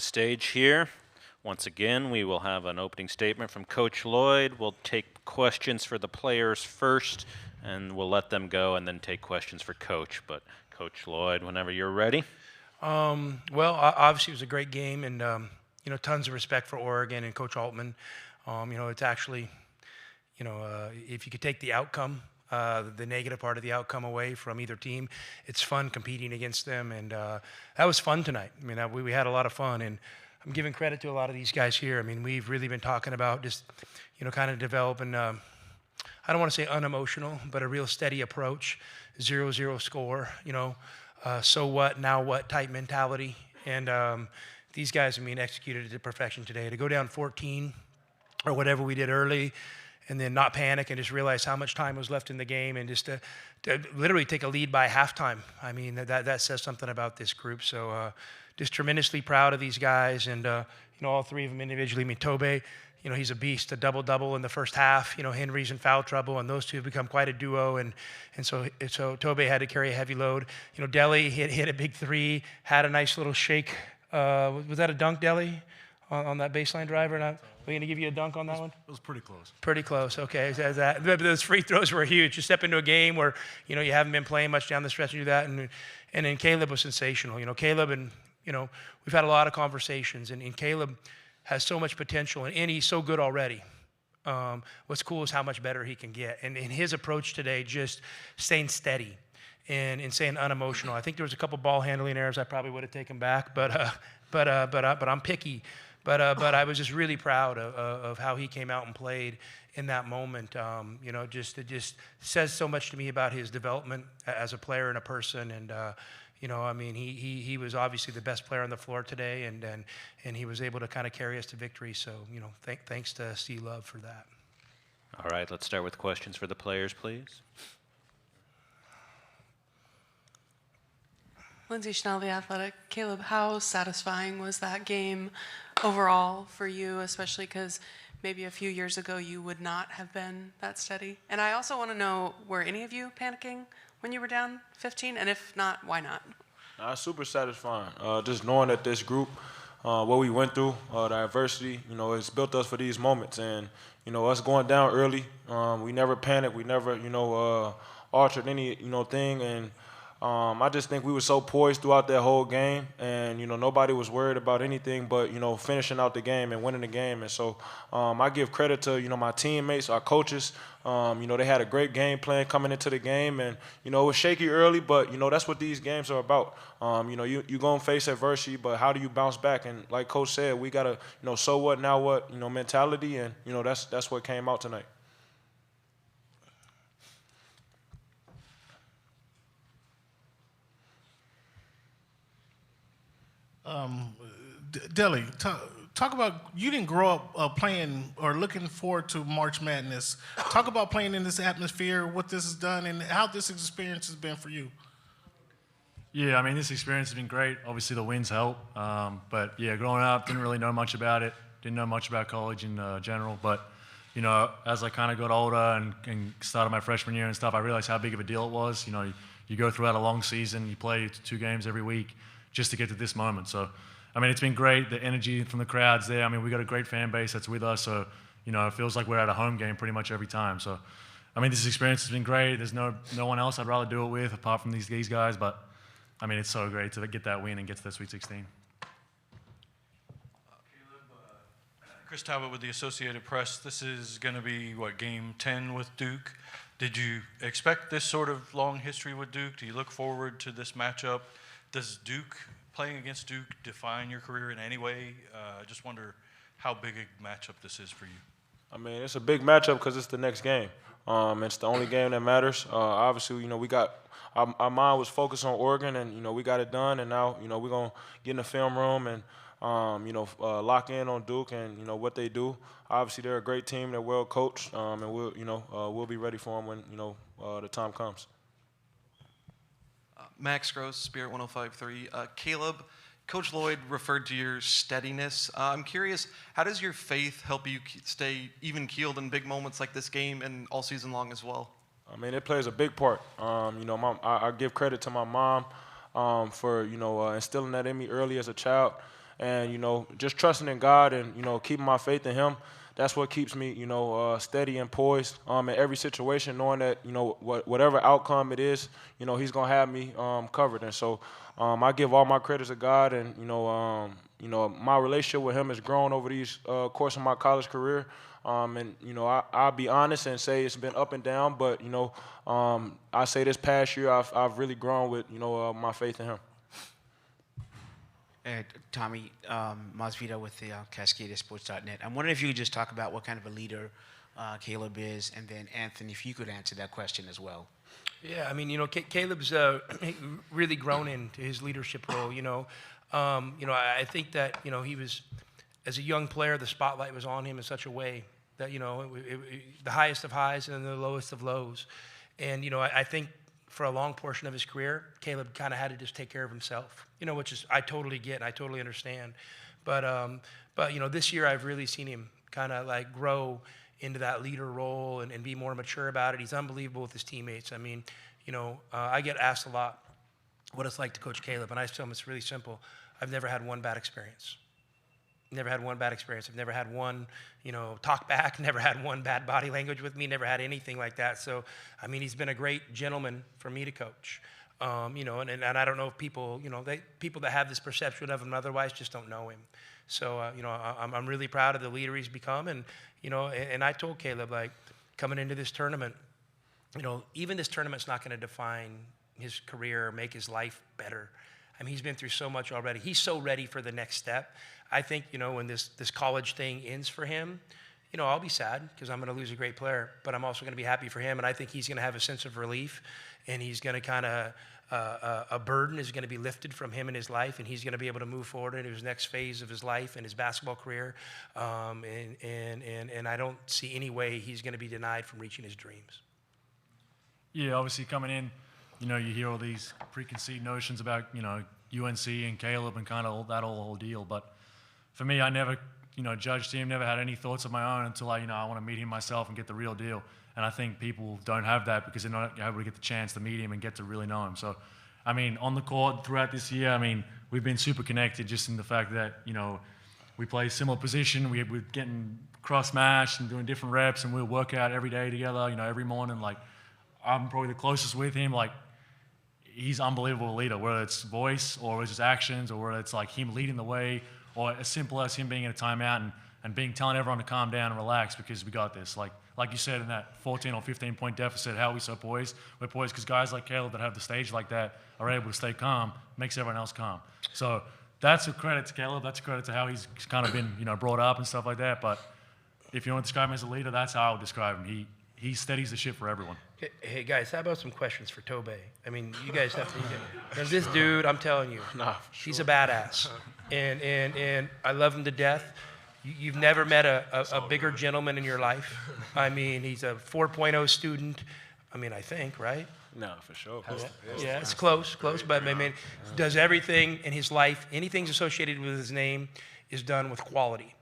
Stage here. Once again, we will have an opening statement from Coach Lloyd. We'll take questions for the players first, and we'll let them go and then take questions for Coach. But Coach Lloyd, whenever you're ready. Obviously it was a great game, and tons of respect for Oregon and Coach Altman. It's actually, if you could take the outcome, the negative part of the outcome away from either team, it's fun competing against them, and that was fun tonight. I mean, we had a lot of fun, and I'm giving credit to a lot of these guys here. I mean, we've really been talking about just, kind of developing, I don't want to say unemotional, but a real steady approach, 0-0 score, so what, now what type mentality. And these guys, executed it to perfection today. To go down 14 or whatever we did early and then not panic and just realize how much time was left in the game and just to literally take a lead by halftime. I mean, that says something about this group. So just tremendously proud of these guys, and all three of them individually. I mean, Tobe, he's a beast, a double-double in the first half. Henry's in foul trouble, and those two have become quite a duo, and so Tobe had to carry a heavy load. Deli hit a big three, had a nice little shake. Was that a dunk, Deli, on that baseline drive or not? Are we going to give you a dunk on that one? It was pretty close. Pretty close, okay. But those free throws were huge. You step into a game where, you haven't been playing much down the stretch and do that, and then Caleb was sensational. Caleb and, we've had a lot of conversations, and Caleb has so much potential, and he's so good already. What's cool is how much better he can get. And his approach today, just staying steady and staying unemotional. I think there was a couple ball handling errors I probably would have taken back, but I'm picky. But I was just really proud of how he came out and played in that moment. It just says so much to me about his development as a player and a person. And he was obviously the best player on the floor today, and he was able to kind of carry us to victory. So thanks to Steve Love for that. All right, let's start with questions for the players, please. Lindsay Schnell, The Athletic. Caleb, how satisfying was that game overall for you, especially because maybe a few years ago you would not have been that steady? And I also want to know, were any of you panicking when you were down 15? And if not, why not? Super satisfying. Just knowing that this group, what we went through, the adversity, it's built us for these moments. And, us going down early, we never panicked. We never, altered any, thing. And I just think we were so poised throughout that whole game, and nobody was worried about anything but finishing out the game and winning the game. And so I give credit to my teammates, our coaches. They had a great game plan coming into the game, and it was shaky early, but that's what these games are about. You're gonna face adversity, but how do you bounce back? And like Coach said, we got a so what, now what mentality, and that's what came out tonight. Deli, talk about, you didn't grow up playing or looking forward to March Madness. Talk about playing in this atmosphere, what this has done, and how this experience has been for you. Yeah, this experience has been great. Obviously, the wins help. But yeah, growing up, didn't really know much about it. Didn't know much about college in general. But, as I kind of got older and started my freshman year and stuff, I realized how big of a deal it was. You go throughout a long season, you play 2 games every week just to get to this moment. So, it's been great. The energy from the crowd's there. We got a great fan base that's with us. So, it feels like we're at a home game pretty much every time. So, this experience has been great. There's no one else I'd rather do it with apart from these guys. But, it's so great to get that win and get to the Sweet 16. Chris Talbot with the Associated Press. This is going to be, game 10 with Duke. Did you expect this sort of long history with Duke? Do you look forward to this matchup? Does playing against Duke define your career in any way? I just wonder how big a matchup this is for you. It's a big matchup because it's the next game. It's the only game that matters. Obviously, we got our mind was focused on Oregon, and we got it done. And now, we're gonna get in the film room and lock in on Duke and what they do. Obviously, they're a great team. They're well coached, and we'll be ready for them when the time comes. Max Gross, Spirit 105.3. Caleb, Coach Lloyd referred to your steadiness. I'm curious, how does your faith help you stay even-keeled in big moments like this game and all season long as well? It plays a big part. I give credit to my mom for instilling that in me early as a child. and just trusting in God and keeping my faith in Him. That's what keeps me steady and poised in every situation, knowing that whatever outcome it is, He's gonna have me covered. And so I give all my credits to God, and my relationship with Him has grown over these course of my college career. And I'll be honest and say it's been up and down, but I say this past year I've really grown with my faith in Him. Tommy Masvidal with the CascadesSports.net. I'm wondering if you could just talk about what kind of a leader Caleb is, and then Anthony, if you could answer that question as well. Yeah, I mean, Caleb's really grown into his leadership role. I think that he was, as a young player, the spotlight was on him in such a way that the highest of highs and the lowest of lows, and I think for a long portion of his career, Caleb kind of had to just take care of himself. Which is I totally get and I totally understand, but this year I've really seen him kind of like grow into that leader role and be more mature about it. He's unbelievable with his teammates. I mean, I get asked a lot what it's like to coach Caleb, and I tell him it's really simple. I've never had one bad experience. Never had one bad experience. I've never had one, talk back, never had one bad body language with me, never had anything like that. So, I mean, he's been a great gentleman for me to coach. And I don't know if people, people that have this perception of him otherwise just don't know him. So, I'm really proud of the leader he's become. And, and I told Caleb, like, coming into this tournament, even this tournament's not going to define his career or make his life better. I mean, he's been through so much already. He's so ready for the next step. I think, when this college thing ends for him, I'll be sad because I'm going to lose a great player, but I'm also going to be happy for him. And I think he's going to have a sense of relief, and he's going to kind of, a burden is going to be lifted from him in his life, and he's going to be able to move forward into his next phase of his life and his basketball career. And I don't see any way he's going to be denied from reaching his dreams. Yeah, obviously coming in, you hear all these preconceived notions about, UNC and Caleb and kind of that whole deal. But for me, I never, judged him, never had any thoughts of my own until I want to meet him myself and get the real deal. And I think people don't have that because they're not able to get the chance to meet him and get to really know him. So, I mean, on the court throughout this year, I mean, we've been super connected just in the fact that, we play similar position. We're getting cross-matched and doing different reps, and we'll work out every day together, every morning. Like, I'm probably the closest with him. Like, he's unbelievable leader, whether it's voice or it's his actions or whether it's like him leading the way or as simple as him being in a timeout and telling everyone to calm down and relax because we got this. Like you said in that 14 or 15 point deficit, how are we so poised? We're poised because guys like Caleb that have the stage like that are able to stay calm, makes everyone else calm. So that's a credit to Caleb. That's a credit to how he's kind of been, brought up and stuff like that. But if you want to describe him as a leader, that's how I would describe him. He steadies the ship for everyone. Hey guys, how about some questions for Tobe? I mean, you guys have to. And this dude, I'm telling you, he's a badass, and I love him to death. You've never met a bigger gentleman in your life. I mean, he's a 4.0 student. I mean, I think, right? No, for sure. Yeah, it's close, but I mean, does everything in his life, anything's associated with his name, is done with quality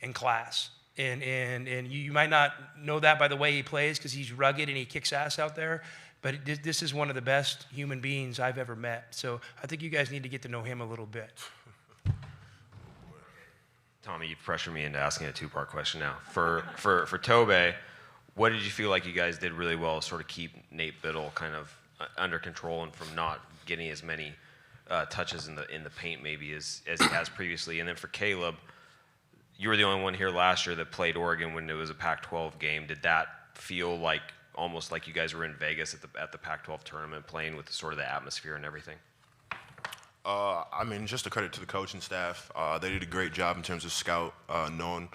and class. And you might not know that by the way he plays because he's rugged and he kicks ass out there, but this is one of the best human beings I've ever met. So I think you guys need to get to know him a little bit. Tommy, you've pressured me into asking a two-part question now. For Tobe, what did you feel like you guys did really well to sort of keep Nate Biddle kind of under control and from not getting as many touches in the paint maybe as he has previously? And then for Caleb, you were the only one here last year that played Oregon when it was a Pac-12 game. Did that feel like almost like you guys were in Vegas at the Pac-12 tournament playing with sort of the atmosphere and everything? I mean, just a credit to the coaching staff. They did a great job in terms of scout, knowing,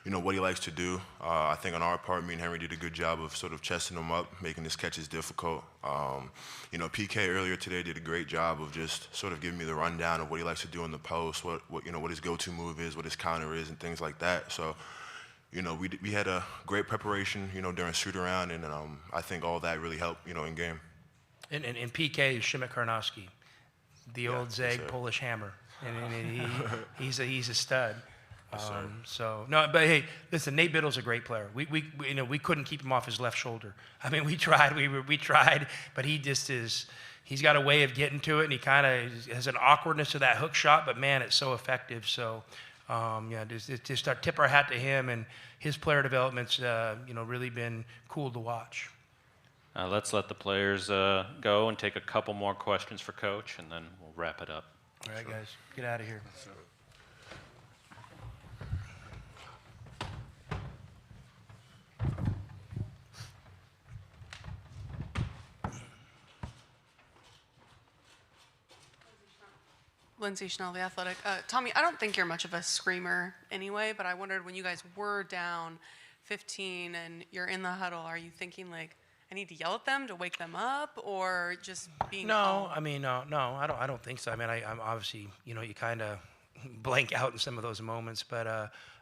what he likes to do. I think on our part, me and Henry did a good job of sort of chesting him up, making his catches difficult. PK earlier today did a great job of just sort of giving me the rundown of what he likes to do in the post, what his go-to move is, what his counter is, and things like that. So, we had a great preparation, during shoot-around, and I think all that really helped, in game. And PK is Szymek Karnowski, the old Zeg Polish hammer, and he's a stud. So no, but hey, listen, Nate Biddle's a great player. We couldn't keep him off his left shoulder. I mean, we tried, but he just is. he's got a way of getting to it, and he kind of has an awkwardness to that hook shot, but man, it's so effective. So, just tip our hat to him, and his player development's really been cool to watch. Let's let the players go and take a couple more questions for Coach, and then we'll wrap it up. All right, guys, get out of here. Lindsay Schnell, The Athletic. Tommy, I don't think you're much of a screamer anyway, but I wondered when you guys were down 15 and you're in the huddle, are you thinking like, I need to yell at them to wake them up, or just being calm? I mean, no, I don't think so. I mean, I'm obviously, you kind of blank out in some of those moments, but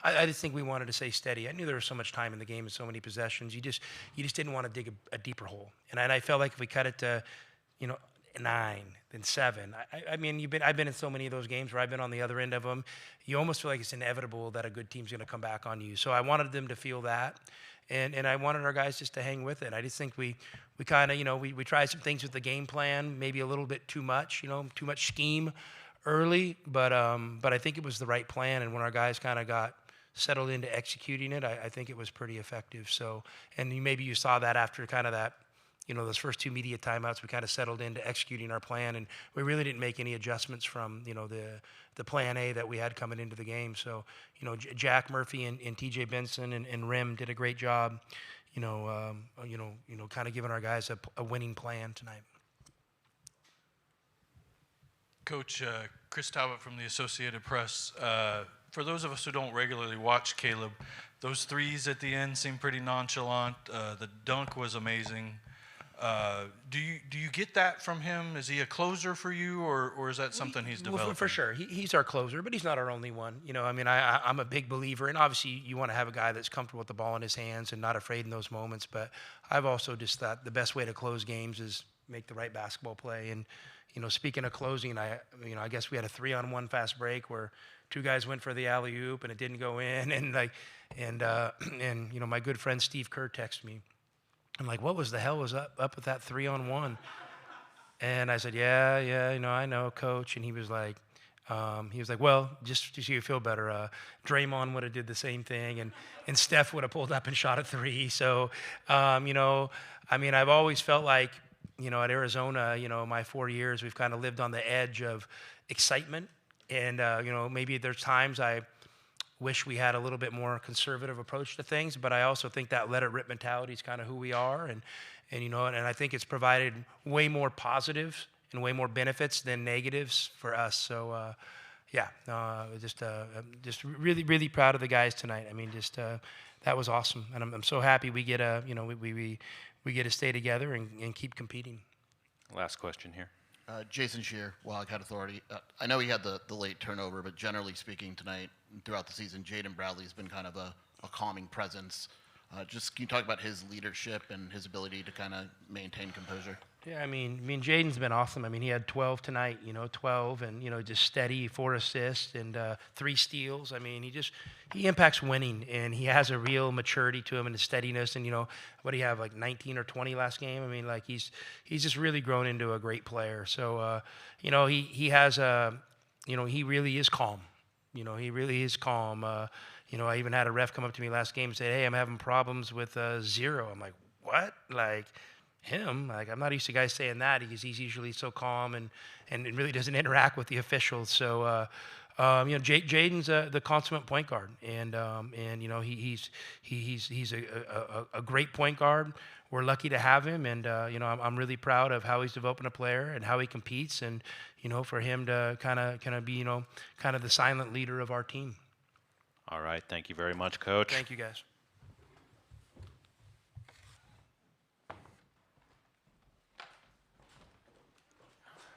I just think we wanted to stay steady. I knew there was so much time in the game and so many possessions. You just didn't want to dig a deeper hole. And I felt like if we cut it to, 9, then 7. I mean, I've been in so many of those games where I've been on the other end of them. You almost feel like it's inevitable that a good team's going to come back on you. So I wanted them to feel that, and I wanted our guys just to hang with it. I just think we kind of, we tried some things with the game plan, maybe a little bit too much, too much scheme early, but I think it was the right plan. And when our guys kind of got settled into executing it, I think it was pretty effective. So, and maybe you saw that after kind of that, those first 2 media timeouts, we kind of settled into executing our plan, and we really didn't make any adjustments from, the plan A that we had coming into the game. So, Jack Murphy and TJ Benson and Rim did a great job, kind of giving our guys a winning plan tonight. Coach, Chris Talbot from the Associated Press. For those of us who don't regularly watch Caleb, those threes at the end seem pretty nonchalant. The dunk was amazing. Do you get that from him? Is he a closer for you, or is that something he's developing? Well, for sure. He's our closer, but he's not our only one. I'm a big believer, and obviously you want to have a guy that's comfortable with the ball in his hands and not afraid in those moments. But I've also just thought the best way to close games is make the right basketball play. And, speaking of closing, I guess we had a 3-on-1 fast break where 2 guys went for the alley-oop and it didn't go in. And my good friend Steve Kerr texted me. I'm like, what was the hell was up with that 3-on-1? And I said, yeah, I know, Coach. And he was like, well, just so you feel better, Draymond would have did the same thing, and Steph would have pulled up and shot a 3. So, I've always felt like, at Arizona, my 4 years, we've kind of lived on the edge of excitement. And, maybe there's times I wish we had a little bit more conservative approach to things, but I also think that let it rip mentality is kind of who we are, and I think it's provided way more positives and way more benefits than negatives for us. So, just really, really proud of the guys tonight. I mean, that was awesome, and I'm so happy we get we get to stay together and keep competing. Last question here. Jason Shear, Wildcat Authority. I know he had the late turnover, but generally speaking tonight, throughout the season, Jaden Bradley's been kind of a calming presence. Just can you talk about his leadership and his ability to kind of maintain composure? Yeah, I mean, Jaden's been awesome. I mean, he had 12 tonight, 12, and, just steady, 4 assists and 3 steals. I mean, he impacts winning, and he has a real maturity to him and a steadiness. And, what do you have, like 19 or 20 last game? I mean, like he's just really grown into a great player. So, he has he really is calm. He really is calm. I even had a ref come up to me last game and say, hey, I'm having problems with 0. I'm like, what? Like, him? Like, I'm not used to guys saying that. He's usually so calm and really doesn't interact with the officials. So, Jaden's the consummate point guard, and he's a great point guard. We're lucky to have him, and I'm really proud of how he's developing a player and how he competes, and for him to kind of be kind of the silent leader of our team. All right, thank you very much, Coach. Thank you, guys.